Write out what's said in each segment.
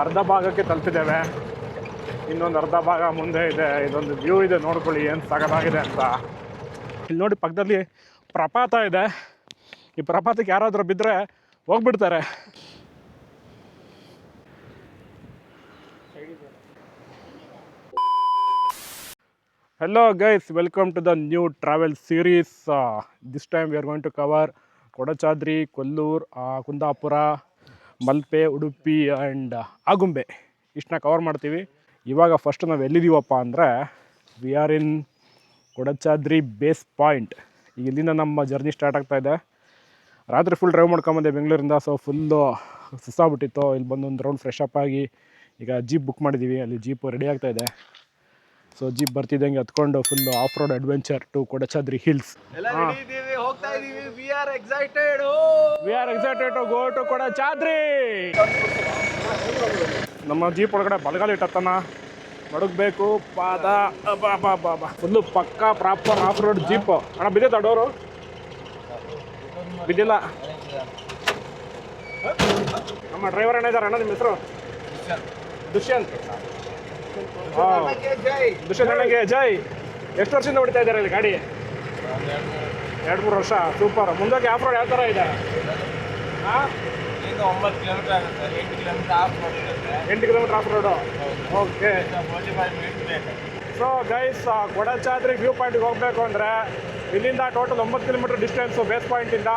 ಅರ್ಧ ಭಾಗಕ್ಕೆ ತಲುಪಿದ್ದೇವೆ. ಇನ್ನೊಂದು ಅರ್ಧ ಭಾಗ ಮುಂದೆ ಇದೆ. ಇದೊಂದು ವ್ಯೂ ಇದೆ, ನೋಡ್ಕೊಳ್ಳಿ ಏನು ಸಾಕಾಗಿದೆ ಅಂತ. ಇಲ್ಲಿ ನೋಡಿ ಪಕ್ಕದಲ್ಲಿ ಪ್ರಪಾತ ಇದೆ. ಈ ಪ್ರಪಾತಕ್ಕೆ ಯಾರಾದರೂ ಬಿದ್ದರೆ ಹೋಗ್ಬಿಡ್ತಾರೆ. Hello guys, welcome to the new travel series. This time we are going to cover Kodachadri, Kollur, Kundapura, Malpe, Udupi and Agumbe. ಇಷ್ಟನ್ನ ಕವರ್ ಮಾಡ್ತೀವಿ. ಇವಾಗ ಫಸ್ಟ್ ನಾವು ಎಲ್ಲಿದ್ದೀವಪ್ಪ ಅಂದರೆ we are in Kodachadri base point. ಈಗ ಇಲ್ಲಿಂದ ನಮ್ಮ ಜರ್ನಿ ಸ್ಟಾರ್ಟ್ ಆಗ್ತಾ ಇದೆ. ರಾತ್ರಿ ಫುಲ್ ಡ್ರೈವ್ ಮಾಡ್ಕೊಂಬಂದೆ ಬೆಂಗಳೂರಿಂದ. ಸೊ ಫುಲ್ಲು ಸುಸ್ತಾಗ್ಬಿಟ್ಟಿತ್ತು. ಇಲ್ಲಿ ಬಂದು ಒಂದು ರೌಂಡ್ ಫ್ರೆಶ್ ಅಪ್ ಆಗಿ ಈಗ ಜೀಪ್ ಬುಕ್ ಮಾಡಿದ್ದೀವಿ. ಅಲ್ಲಿ ಜೀಪು ರೆಡಿ ಆಗ್ತಾ ಇದೆ. ಸೊ ಜೀಪ್ ಬರ್ತಿದ್ದಂಗೆ ಹತ್ಕೊಂಡು full off road adventure to Kodachadri hills. We are excited to go to Kodachadri. ನಮ್ಮ ಜೀಪ್ ಒಳಗಡೆ ಬಲಗಾಲಿ ಇಟ್ಟತ್ತನ ಮಡಗಬೇಕು. ಪಾದ ಫುಲ್ಲು ಪಕ್ಕಾ ಪ್ರಾಪರ್ ಆಫ್ ರೋಡ್ ಜೀಪ್. ಅಣ್ಣ ಬಿದ್ದೈತ ಡೋರು? ಬಿದ್ದಿಲ್ಲ. ನಮ್ಮ ಡ್ರೈವರ್ ಅಣ್ಣ ಇದ್ದಾರೆ. ಅಣ್ಣ ನಿಮ್ಮ ಹೆಸರು? ದುಷ್ಯಂತ್. ದುಷ್ಯಂತ್ ಅಣ್ಣಗೆ ಜೈ. ಎಷ್ಟು ವರ್ಷದಿಂದ ಹೊಡಿತಾ ಇದ್ದಾರೆ ಇಲ್ಲಿ ಗಾಡಿ? 2-3 ವರ್ಷ. ಸೂಪರ್. ಮುಂದಕ್ಕೆ ಆಫ್ ರೋಡ್ ಯಾವ ಥರ ಇದೆ? 8 kilometre off road. Okay. So guys, Kodachadri view ಪಾಯಿಂಟ್ಗೆ ಹೋಗಬೇಕು ಅಂದರೆ ಇಲ್ಲಿಂದ ಟೋಟಲ್ 9 ಕಿಲೋಮೀಟರ್ ಡಿಸ್ಟೆನ್ಸು ಬೇಸ್ ಪಾಯಿಂಟಿಂದ.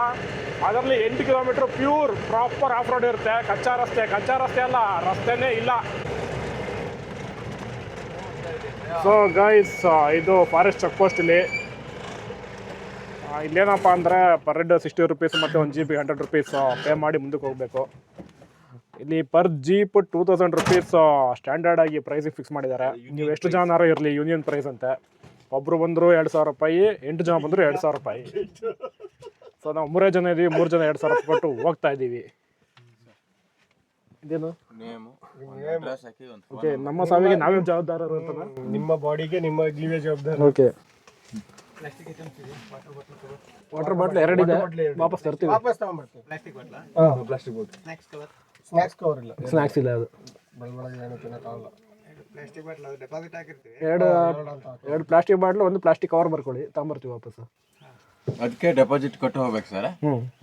ಅದರಲ್ಲಿ 8 kilometre pure proper off road ಇರುತ್ತೆ. ಕಚ್ಚಾ ರಸ್ತೆ ಅಲ್ಲ, ರಸ್ತೆನೇ ಇಲ್ಲ. ಸೊ ಗೈಸ್, ಇದು ಫಾರೆಸ್ಟ್ ಚೆಕ್ ಪೋಸ್ಟ್. ಇಲ್ಲೇನಪ್ಪ ಅಂದರೆ ಪರ್ ಹೆಡ್ 60 ರೂಪೀಸ್ ಮತ್ತು ಒಂದು ಜೀಪಿಗೆ 100 ರೂಪೀಸ್ ಪೇ ಮಾಡಿ ಮುಂದಕ್ಕೆ ಹೋಗಬೇಕು. ಇಲ್ಲಿ ಪರ್ ಜೀಪ್ 2000 ರೂಪೀಸ್ ಸ್ಟ್ಯಾಂಡರ್ಡ್ ಆಗಿ ಪ್ರೈಸಿಗೆ ಫಿಕ್ಸ್ ಮಾಡಿದ್ದಾರೆ. ನೀವು ಎಷ್ಟು ಜನರು ಇರಲಿ, ಯೂನಿಯನ್ ಪ್ರೈಸ್ ಅಂತೆ. ಒಬ್ಬರು ಬಂದರು 2000 ರೂಪಾಯಿ, 8 ಜನ ಬಂದರು 2000 ರೂಪಾಯಿ. ಸೊ ನಾವು 3 ಜನ ಇದ್ದೀವಿ, 3 ಜನ 2000 ರೂಪಾಯಿ ಕೊಟ್ಟು ಹೋಗ್ತಾ ಇದ್ದೀವಿ. ಇದೇನು ಓಕೆ, ನಮ್ಮ ಸಾವಿಗೆ ನಾವೇ ಜವಾಬ್ದಾರರು ಅಂತ. ನಿಮ್ಮ ಬಾಡಿಗೆ ನೀವೇ ಜವಾಬ್ದಾರ. ಓಕೆ. ವಾಟರ್ ಬಾಟ್ಲ್ 2 ಇದೆ, ವಾಪಸ್ ತರ್ತೀವಿ. Plastic bottle. ಸ್ನಾಕ್ಸ್ ಇಲ್ಲ. ಅದು ಎರಡು ಪ್ಲಾಸ್ಟಿಕ್ ಬಾಟ್ಲು, ಒಂದು ಪ್ಲಾಸ್ಟಿಕ್ ಕವರ್ ಬರ್ಕೊಳ್ಳಿ, ತಗೊಂಬರ್ತೀವಿ ವಾಪಸ್. ಅದಕ್ಕೆ ಡೆಪಾಸಿಟ್ ಕೊಟ್ಟು ಹೋಗ್ಬೇಕು ಸರ್.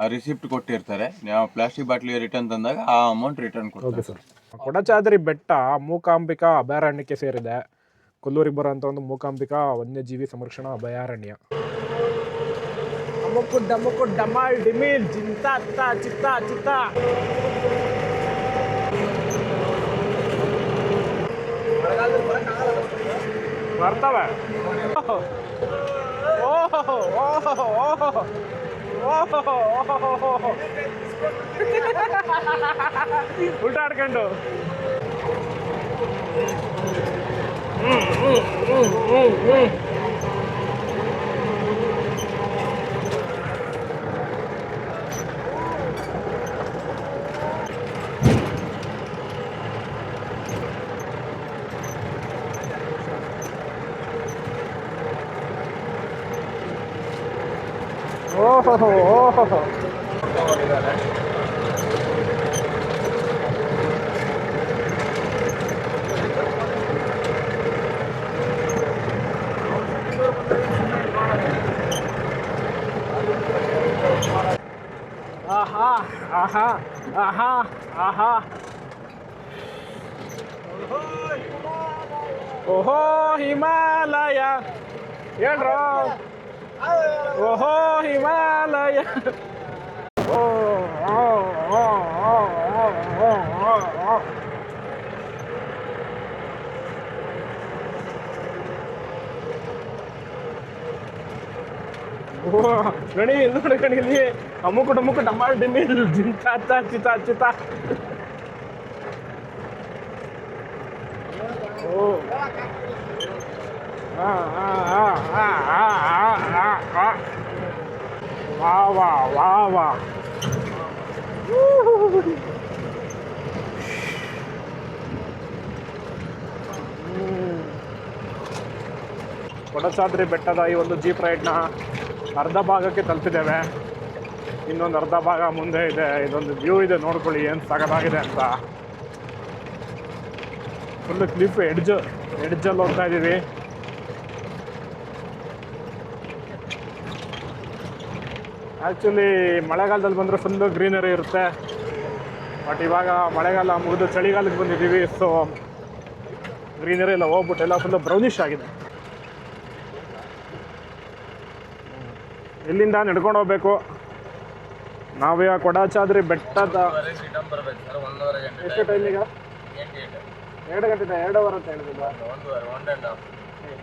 ಆ ರಿಸಿಪ್ಟ್ ಕೊಟ್ಟಿರ್ತಾರೆ. ನಾವು ಪ್ಲಾಸ್ಟಿಕ್ ಬಾಟ್ಲಿ ರಿಟರ್ನ್ ತಂದಾಗ ಆ ಅಮೌಂಟ್ ರಿಟರ್ನ್ ಕೊಡ್ತೀವಿ ಸರ್. ಕೊಡಚಾದ್ರಿ ಬೆಟ್ಟ ಮೂಕಾಂಬಿಕಾ ಅಭಯಾರಣ್ಯಕ್ಕೆ ಸೇರಿದೆ. ಕೊಲ್ಲೂರಿಗೆ ಬರೋಂಥ ಒಂದು ಮೂಕಾಂಬಿಕಾ ವನ್ಯಜೀವಿ ಸಂರಕ್ಷಣಾ ಅಭಯಾರಣ್ಯ. ಡಮುಕು ಡಮಾಲ್ ಡಿಮಿಲ್ ಜಿಂತ ಚಿತ್ತ ಚಿತ್ತ. ಬರ್ತವೆ. ಉಲ್ಟಾಡ್ಕೊಂಡು ಓಹೋ ಹಿಮಾಲಯ ಹೇಳ್ರೋ. ಓಹೋ ಹಿಮಾಲಯ. ಗಣಿ ನೋಡಿ ಗಣಿಲಿ ಅಮುಕು ಡಮಾಲ್ ಡಿಮಿಲ್ ಜಿಂತ ಚಿತ ಚಿತ. ವಾ. ಕೊಡಚಾದ್ರಿ ಬೆಟ್ಟದ ಈ ಒಂದು ಜೀಪ್ ರೈಡ್ನ ಅರ್ಧ ಭಾಗಕ್ಕೆ ತಲುಪಿದ್ದೇವೆ. ಇನ್ನೊಂದು ಅರ್ಧ ಭಾಗ ಮುಂದೆ ಇದೆ. ಇದೊಂದು ವ್ಯೂ ಇದೆ, ನೋಡ್ಕೊಳ್ಳಿ ಏನು ಸಾಕಾಗಿದೆ ಅಂತ. ಫುಲ್ಲು ಕ್ಲಿಫ್ ಎಡ್ಜಲ್ಲಿ ಹೋಗ್ತಾ ಇದ್ದೀವಿ. ಆ್ಯಕ್ಚುಲಿ ಮಳೆಗಾಲದಲ್ಲಿ ಬಂದರೆ ಫುಲ್ಲು ಗ್ರೀನರಿ ಇರುತ್ತೆ. ಬಟ್ ಇವಾಗ ಮಳೆಗಾಲ ಮುಗಿದು ಚಳಿಗಾಲಕ್ಕೆ ಬಂದಿದ್ದೀವಿ. ಸೊ ಗ್ರೀನರಿ ಎಲ್ಲ ಹೋಗ್ಬಿಟ್ಟು ಎಲ್ಲ ಫುಲ್ಲು ಬ್ರೌನಿಷ್ ಆಗಿದೆ. ಇಲ್ಲಿಂದ ನಡ್ಕೊಂಡು ಹೋಗ್ಬೇಕು. ನಾವೀಗ ಕೊಡಚಾದ್ರಿ ಬೆಟ್ಟದ ಎಷ್ಟು ಟೈಮ್ ಈಗ? 2 ಗಂಟೆ 2 ಅವರ್ ಅಂತ ಹೇಳಿದ್ವಿ.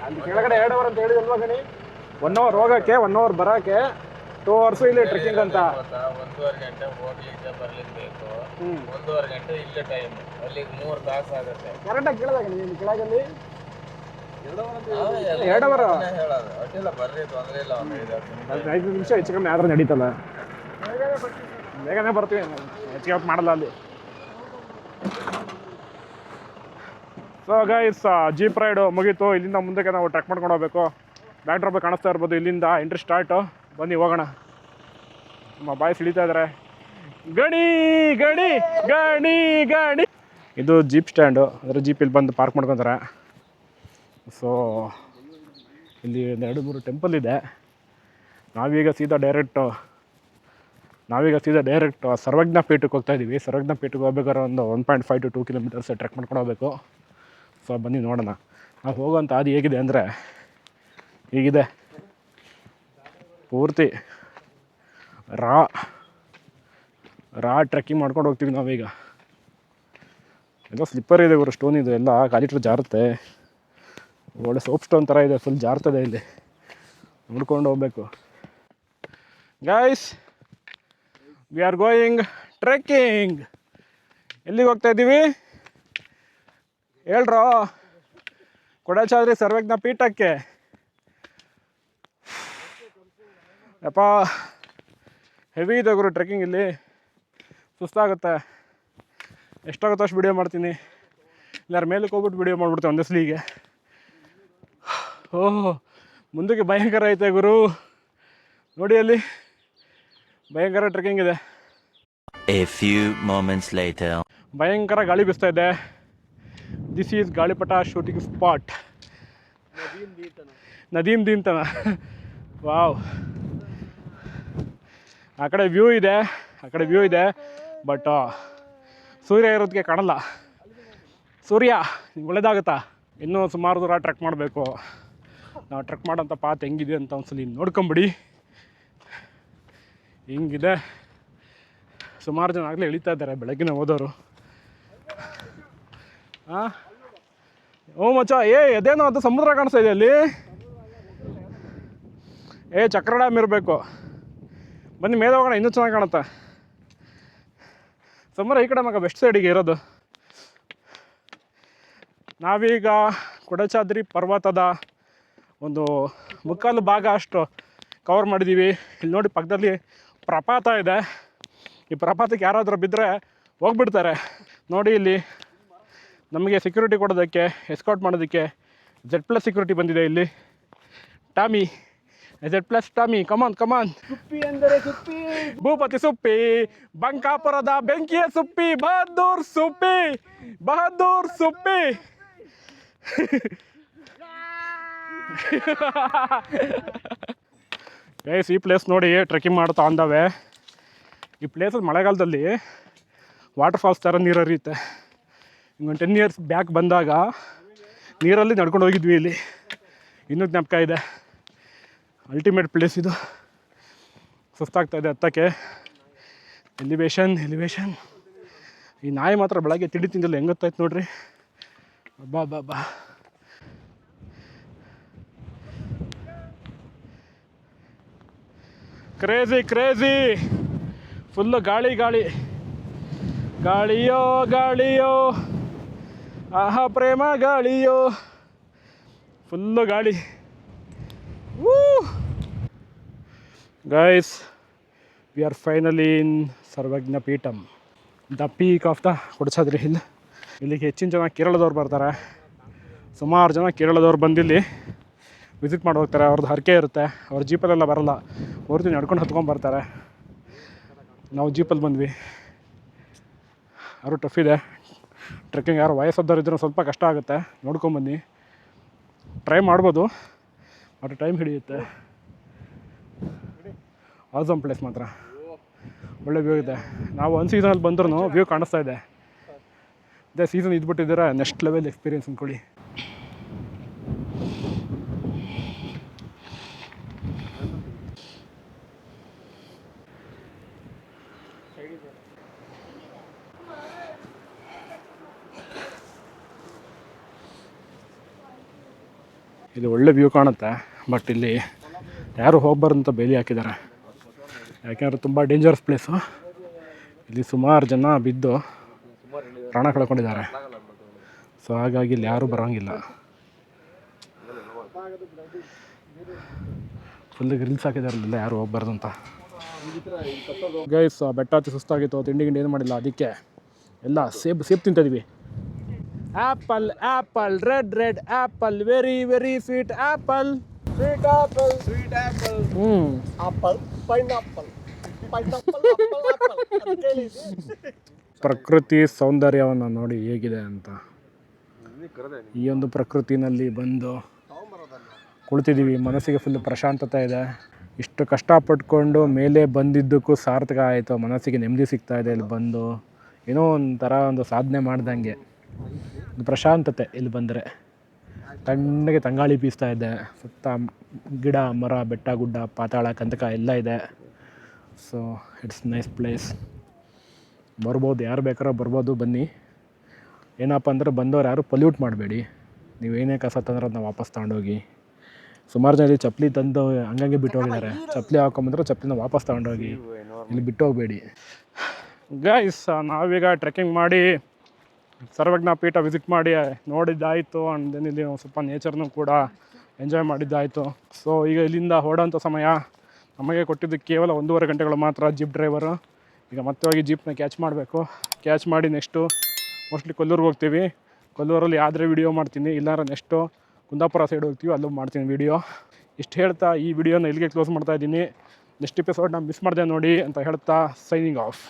ಅಲ್ಲಿ ಕೆಳಗಡೆ 2 ಅವರ್ ಅಂತ ಹೇಳಿದಲ್ವಾ ಗಣಿ? 1 ಅವರ್ ಹೋಗೋಕ್ಕೆ 1 ಅವರ್ ಬರೋಕ್ಕೆ 2 ಅವರ್ಸು ಇಲ್ಲಿ ಟ್ರೆಕ್ಕಿಂಗ್ ಅಂತ. 1.5 ಗಂಟೆ ಹೋಗ್ಲಿಕ್ಕೆ ಬರ್ಲಿಕ್ಕೆ 1.5 ಗಂಟೆ ಇಲ್ಲೇ ಟೈಮ್, ಅಲ್ಲಿಗೆ 3 ತಾಸು ಆಗುತ್ತೆ. ಕರೆಕ್ಟಾಗಿ ಕೇಳಿದಾಗ ನೀನು ಕೆಳಗಲ್ಲಿ 2 ಅವರ್ ಹೇಳೋದು ಅಡ್ಡಿಲ್ಲ, ಬರ್ರಿ, ತೊಂದರೆ ಇಲ್ಲ. 5 ನಿಮಿಷ ಹೆಚ್ಚು ಕಮ್ಮಿ ಆದ್ರೆ ನಡೀತಲ್ಲ. ಬೇಗನೆ ಬರ್ತೀವಿ, ಹೆಚ್ಚಿಗೆ ಹೊತ್ತು ಮಾಡಲ್ಲ ಅಲ್ಲಿ. ಸೊ ಗೈಸ್, ಜೀಪ್ ರೈಡು ಮುಗೀತು. ಇಲ್ಲಿಂದ ಮುಂದಕ್ಕೆ ನಾವು ಟ್ರೆಕ್ ಮಾಡ್ಕೊಂಡು ಹೋಗ್ಬೇಕು. ಬ್ಯಾಕ್ ಡ್ರಾಪ್ ಕಾಣಿಸ್ತಾ ಇರ್ಬೋದು. ಇಲ್ಲಿಂದ ಎಂಟ್ರಿ ಸ್ಟಾರ್ಟು. ಬನ್ನಿ ಹೋಗೋಣ. ನಮ್ಮ ಬಾಯಿ ಸಿಳಿತಾ ಇದ್ದಾರೆ. ಗಣಿ ಗಣಿ ಗಣಿ ಗಣಿ. ಇದು ಜೀಪ್ ಸ್ಟ್ಯಾಂಡು. ಅಂದರೆ ಜೀಪ್ ಇಲ್ಲಿ ಬಂದು ಪಾರ್ಕ್ ಮಾಡ್ಕೊತಾರೆ. ಸೊ ಇಲ್ಲಿ 2-3 ಟೆಂಪಲ್ ಇದೆ. ನಾವೀಗ ಸೀದಾ ಡೈರೆಕ್ಟ್ ಸರ್ವಜ್ಞ ಪೀಠಕ್ಕೆ ಹೋಗ್ತಾ ಇದ್ದೀವಿ. ಸರ್ವಜ್ಞ ಪೀಠಕ್ಕೆ ಹೋಗ್ಬೇಕಾದ್ರೆ ಒಂದು 1.5 to 2 ಕಿಲೋಮೀಟರ್ಸ್ ಟ್ರೆಕ್ ಮಾಡ್ಕೊಂಡು ಹೋಗಬೇಕು. ಸೊ ಬನ್ನಿ ನೋಡೋಣ. ನಾವು ಹೋಗೋಂಥ ಅದು ಹೇಗಿದೆ ಅಂದರೆ ಹೀಗಿದೆ. ಪೂರ್ತಿ ರಾ ಟ್ರೆಕ್ಕಿಂಗ್ ಮಾಡ್ಕೊಂಡು ಹೋಗ್ತೀವಿ ನಾವೀಗ. ಎಲ್ಲ ಸ್ಲಿಪ್ಪರ್ ಇದೆ, ಇವರು ಸ್ಟೋನ್ ಇದೆ, ಎಲ್ಲ ಕಾಲಿಟ್ರೆ ಜಾರುತ್ತೆ. ಒಳ್ಳೆ ಸೋಪ್ ಸ್ಟೋನ್ ಥರ ಇದೆ, ಫುಲ್ ಜಾರ್ತದೆ. ಇಲ್ಲಿ ನೋಡ್ಕೊಂಡು ಹೋಗ್ಬೇಕು. Guys, we are going trekking. ಎಲ್ಲಿಗೆ ಹೋಗ್ತಾ ಇದ್ದೀವಿ ಹೇಳ್ರೋ? ಕೊಡಚಾದ್ರಿ ಸರ್ವಜ್ಞ ಪೀಠಕ್ಕೆ. ಯಪ್ಪ ಹೆವಿ ಇದೆ ಗುರು ಟ್ರೆಕ್ಕಿಂಗ್. ಇಲ್ಲಿ ಸುಸ್ತಾಗುತ್ತೆ. ಎಷ್ಟಾಗುತ್ತೋ ಅಷ್ಟು ವಿಡಿಯೋ ಮಾಡ್ತೀನಿ. ಇಲ್ಲಾರ ಮೇಲಕ್ಕೆ ಹೋಗ್ಬಿಟ್ಟು ವಿಡಿಯೋ ಮಾಡಿಬಿಡ್ತೇವೆ ಒಂದೇ ಸಲಿಗೆ. ಓಹ್, ಮುಂದಕ್ಕೆ ಭಯಂಕರ ಐತೆ ಗುರು. ನೋಡಿ ಅಲ್ಲಿ ಭಯಂಕರ ಟ್ರೆಕ್ಕಿಂಗ್ ಇದೆ. A few moments later. ಭಯಂಕರ ಗಾಳಿ ಬೀಸ್ತಾ ಇದೆ. ದಿಸ್ ಈಸ್ ಗಾಳಿಪಟ ಶೂಟಿಂಗ್ ಸ್ಪಾಟ್. ನದೀಮ್ ದೀಮ್ತನ. ವಾವ್, ಆ ಕಡೆ ವ್ಯೂ ಇದೆ. ಬಟ್ ಸೂರ್ಯ ಇರೋದಕ್ಕೆ ಕಾಣಲ್ಲ. ಸೂರ್ಯ ನಿಮ್ಗೆ ಒಳ್ಳೇದಾಗುತ್ತಾ? ಇನ್ನೂ ಸುಮಾರು ದೂರ ಟ್ರೆಕ್ ಮಾಡಬೇಕು. ನಾವು ಟ್ರೆಕ್ ಮಾಡೋಂಥ ಪಾತ್ ಹೆಂಗಿದೆ ಅಂತ ಒಂದ್ಸಲಿ ನೋಡ್ಕೊಂಬಿಡಿ. ಹಿಂಗಿದೆ. ಸುಮಾರು ಜನ ಆಗಲೇ ಇಳಿತಾ ಇದ್ದಾರೆ, ಬೆಳಗ್ಗಿನ ಹೋದವರು. ಹಾಂ, ಓ ಮಚ್ಚ, ಅದೇನೋ ಅದು ಸಮುದ್ರ ಕಾಣಿಸ್ತಾ ಇದೆ ಅಲ್ಲಿ. ಚಕ್ರ ಡ್ಯಾಮ್ ಇರಬೇಕು. ಬನ್ನಿ ಮೇಲೆ ಹೋಗೋಣ, ಇನ್ನೂ ಚೆನ್ನಾಗಿ ಕಾಣುತ್ತೆ. ಸಮುದ್ರ ಈ ಕಡೆ ಮಗ ವೆಸ್ಟ್ ಸೈಡಿಗೆ ಇರೋದು. ನಾವೀಗ ಕೊಡಚಾದ್ರಿ ಪರ್ವತದ ಒಂದು 3/4 ಭಾಗ ಅಷ್ಟು ಕವರ್ ಮಾಡಿದ್ದೀವಿ. ಇಲ್ಲಿ ನೋಡಿ ಪಕ್ಕದಲ್ಲಿ ಪ್ರಪಾತ ಇದೆ. ಈ ಪ್ರಪಾತಕ್ಕೆ ಯಾರಾದರೂ ಬಿದ್ದರೆ ಹೋಗ್ಬಿಡ್ತಾರೆ. ನೋಡಿ ಇಲ್ಲಿ ನಮಗೆ ಸೆಕ್ಯೂರಿಟಿ ಕೊಡೋದಕ್ಕೆ, ಎಸ್ಕಾರ್ಟ್ ಮಾಡೋದಕ್ಕೆ Z+ ಸೆಕ್ಯೂರಿಟಿ ಬಂದಿದೆ ಇಲ್ಲಿ. ಟಾಮಿ, Z+ ಟಾಮಿ, ಕಮಾನ್. ಸುಪ್ಪಿ ಅಂದರೆ ಸುಪ್ಪಿ, ಭೂಪತಿ ಸುಪ್ಪಿ, ಬಂಕಾಪುರದ ಬೆಂಕಿಯ ಸುಪ್ಪಿ, ಬಹದ್ದೂರ್ ಸುಪ್ಪಿ. ಗೈಸ್, ಈ ಪ್ಲೇಸ್ ನೋಡಿ ಟ್ರೆಕ್ಕಿಂಗ್ ಮಾಡ್ತಾ ಅಂದವೆ. ಈ ಪ್ಲೇಸಲ್ಲಿ ಮಳೆಗಾಲದಲ್ಲಿ ವಾಟರ್ ಫಾಲ್ಸ್ ಥರ ನೀರು ಹರಿಯುತ್ತೆ. ಇನ್ನೊಂದು 10 years ಬ್ಯಾಕ್ ಬಂದಾಗ ನೀರಲ್ಲಿ ನಡ್ಕೊಂಡು ಹೋಗಿದ್ವಿ. ಇಲ್ಲಿ ಇನ್ನೂ ಜ್ಞಾಪಕ ಇದೆ. ಅಲ್ಟಿಮೇಟ್ ಪ್ಲೇಸ್ ಇದು. ಸುಸ್ತಾಗ್ತಾಯಿದೆ ಹತ್ತಕ್ಕೆ. ಎಲಿವೇಶನ್. ಈ ನಾಯಿ ಮಾತ್ರ ಬೆಳಗ್ಗೆ ತಿಂಡಿ ತಿಂದಿಲ್ಲ, ಹೆಂಗೊತ್ತಾಯ್ತು ನೋಡ್ರಿ. ಬಾ ಕ್ರೇಜಿ. ಫುಲ್ಲು ಗಾಳಿಯೋ ಆಹಾ ಪ್ರೇಮ ಗಾಳಿಯೋ, ಫುಲ್ಲು ಗಾಳಿ. Guys, we are finally in Sarvajna Peetham, the peak of the Kodachadri hill. ಇಲ್ಲಿಗೆ ಹೆಚ್ಚಿನ ಜನ ಕೇರಳದವ್ರು ಬರ್ತಾರೆ. ಸುಮಾರು ಜನ ಕೇರಳದವ್ರು ಬಂದಿಲ್ಲಿ ವಿಸಿಟ್ ಮಾಡಿ ಹೋಗ್ತಾರೆ. ಅವ್ರದ್ದು ಹರಕೆ ಇರುತ್ತೆ. ಅವ್ರ ಜೀಪಲ್ಲೆಲ್ಲ ಬರೋಲ್ಲ, ಪೂರ್ತಿ ನಡ್ಕೊಂಡು ಹತ್ಕೊಂಡ್ಬರ್ತಾರೆ. ನಾವು ಜೀಪಲ್ಲಿ ಬಂದ್ವಿ. ಅವರು ಟಫ್ ಇದೆ. ಟ್ರೆಕ್ಕಿಂಗ್ ಯಾರು ವಯಸ್ಸಾದವ್ರು ಇದ್ರೂ ಸ್ವಲ್ಪ ಕಷ್ಟ ಆಗುತ್ತೆ, ನೋಡ್ಕೊಂಬನ್ನಿ. ಟ್ರೈ ಮಾಡ್ಬೋದು ಬಟ್ ಟೈಮ್ ಹಿಡಿಯುತ್ತೆ. ಆಸಮ್ ಪ್ಲೇಸ್ ಮಾತ್ರ ಒಳ್ಳೆ ವ್ಯೂ ಇದೆ. ನಾವು ಒಂದು ಸೀಸನಲ್ಲಿ ಬಂದ್ರೂ ವ್ಯೂ ಕಾಣಿಸ್ತಾ ಇದೆ. ಇದೇ ಸೀಸನ್ ಇದ್ಬಿಟ್ಟಿದ್ದೀರಾ ನೆಕ್ಸ್ಟ್ ಲೆವೆಲ್ ಎಕ್ಸ್ಪೀರಿಯನ್ಸ್ ಅಂದ್ಕೊಳ್ಳಿ. ಇಲ್ಲಿ ಒಳ್ಳೆ ವ್ಯೂ ಕಾಣುತ್ತೆ, ಬಟ್ ಇಲ್ಲಿ ಯಾರು ಹೋಗ್ಬಾರ್ದು ಅಂತ ಬೇಲಿ ಹಾಕಿದ್ದಾರೆ. ಯಾಕೆಂದರೆ ತುಂಬ ಡೇಂಜರಸ್ ಪ್ಲೇಸು. ಇಲ್ಲಿ ಸುಮಾರು ಜನ ಬಿದ್ದು ಪ್ರಾಣ ಕಳ್ಕೊಂಡಿದ್ದಾರೆ. ಸೊ ಹಾಗಾಗಿ ಇಲ್ಲಿ ಯಾರೂ ಬರೋಂಗಿಲ್ಲ. ಫುಲ್ ಗ್ರಿಲ್ಸ್ ಹಾಕಿದ್ದಾರೆ, ಇಲ್ಲೆಲ್ಲ ಯಾರು ಹೋಗ್ಬಾರ್ದು ಅಂತ. ಗೈಸ್ ಬೆಟ್ಟ ಹತ್ತಿ ಸುಸ್ತಾಗಿತ್ತು, ತಿಂಡಿ ಗಿಂಡಿ ಏನು ಮಾಡಿಲ್ಲ, ಅದಕ್ಕೆ ಎಲ್ಲ ಸೇಬ್ ತಿಂತಿದ್ವಿ. Apple apple red apple very very sweet apple. Sweet apple apple pineapple ಪ್ರಕೃತಿ ಸೌಂದರ್ಯವನ್ನು ನೋಡಿ ಹೇಗಿದೆ ಅಂತ. ಈ ಒಂದು ಪ್ರಕೃತಿನಲ್ಲಿ ಬಂದು ಕುಳಿತಿದ್ದೀವಿ, ಮನಸ್ಸಿಗೆ ಫುಲ್ ಪ್ರಶಾಂತತೆ ಇದೆ. ಇಷ್ಟು ಕಷ್ಟಪಟ್ಕೊಂಡು ಮೇಲೆ ಬಂದಿದ್ದಕ್ಕೂ ಸಾರ್ಥಕ ಆಯಿತು, ಮನಸ್ಸಿಗೆ ನೆಮ್ಮದಿ ಸಿಗ್ತಾ ಇದೆ. ಇಲ್ಲಿ ಬಂದು ಏನೋ ಒಂಥರ ಒಂದು ಸಾಧನೆ ಮಾಡ್ದಂಗೆ ಒಂದು ಪ್ರಶಾಂತತೆ. ಇಲ್ಲಿ ಬಂದರೆ ತಣ್ಣಗೆ ತಂಗಾಳಿ ಬೀಸ್ತಾ ಇದೆ, ಸುತ್ತ ಗಿಡ ಮರ ಬೆಟ್ಟ ಗುಡ್ಡ ಪಾತಾಳ ಕಂದಕ ಎಲ್ಲ ಇದೆ. So it's nice place. ಬರ್ಬೋದು, ಯಾರು ಬೇಕಾರೋ ಬರ್ಬೋದು, ಬನ್ನಿ. ಏನಪ್ಪ ಅಂದರೆ ಬಂದವ್ರು ಯಾರು ಪೊಲ್ಯೂಟ್ ಮಾಡಬೇಡಿ. ನೀವೇನೇ ಕಸ ತಂದ್ರೆ ಅದನ್ನ ವಾಪಸ್ ತಗೊಂಡೋಗಿ. ಸುಮಾರು ಜನ ಇಲ್ಲಿ ಚಪ್ಪಲಿ ತಂದು ಹಂಗಂಗೆ ಬಿಟ್ಟು ಹೋಗಿದ್ದಾರೆ. ಚಪ್ಪಲಿ ಹಾಕೊಂಬಂದ್ರೆ ಚಪ್ಪಲಿನ ವಾಪಸ್ ತಗೊಂಡೋಗಿ, ಇಲ್ಲಿ ಬಿಟ್ಟು ಹೋಗಬೇಡಿ. ಗೈಸ್ ನಾವೀಗ ಟ್ರೆಕ್ಕಿಂಗ್ ಮಾಡಿ ಸರ್ವಜ್ಞ ಪೀಠ ವಿಸಿಟ್ ಮಾಡಿ ನೋಡಿದ್ದಾಯಿತು. ಆ್ಯಂಡ್ ದೆನ್ ಇಲ್ಲಿ ಸ್ವಲ್ಪ ನೇಚರ್ನೂ ಕೂಡ ಎಂಜಾಯ್ ಮಾಡಿದ್ದಾಯಿತು. ಸೊ ಈಗ ಇಲ್ಲಿಂದ ಹೊರಡೋಂಥ ಸಮಯ. ನಮಗೆ ಕೊಟ್ಟಿದ್ದು ಕೇವಲ 1.5 ಗಂಟೆಗಳು ಮಾತ್ರ ಜೀಪ್ ಡ್ರೈವರು. ಈಗ ಮತ್ತೆ ಹೋಗಿ ಜೀಪ್ನ ಕ್ಯಾಚ್ ಮಾಡಬೇಕು. ಕ್ಯಾಚ್ ಮಾಡಿ ನೆಕ್ಸ್ಟು ಮೋಸ್ಟ್ಲಿ ಕೊಲ್ಲೂರಿಗೆ ಹೋಗ್ತೀವಿ. ಕೊಲ್ಲೂರಲ್ಲಿ ಆದರೆ ವಿಡಿಯೋ ಮಾಡ್ತೀನಿ, ಇಲ್ಲಾಂದ್ರೆ ನೆಕ್ಸ್ಟು ಕುಂದಾಪುರ ಸೈಡ್ ಹೋಗ್ತೀವಿ, ಅಲ್ಲೂ ಮಾಡ್ತೀನಿ ವಿಡಿಯೋ. ಇಷ್ಟು ಹೇಳ್ತಾ ಈ ವಿಡಿಯೋನ ಇಲ್ಲಿಗೆ ಕ್ಲೋಸ್ ಮಾಡ್ತಾಯಿದ್ದೀನಿ. ನೆಕ್ಸ್ಟ್ ಎಪಿಸೋಡ್ನ ಮಿಸ್ ಮಾಡಿದೆ ನೋಡಿ ಅಂತ ಹೇಳ್ತಾ ಸೈನಿಂಗ್ ಆಫ್.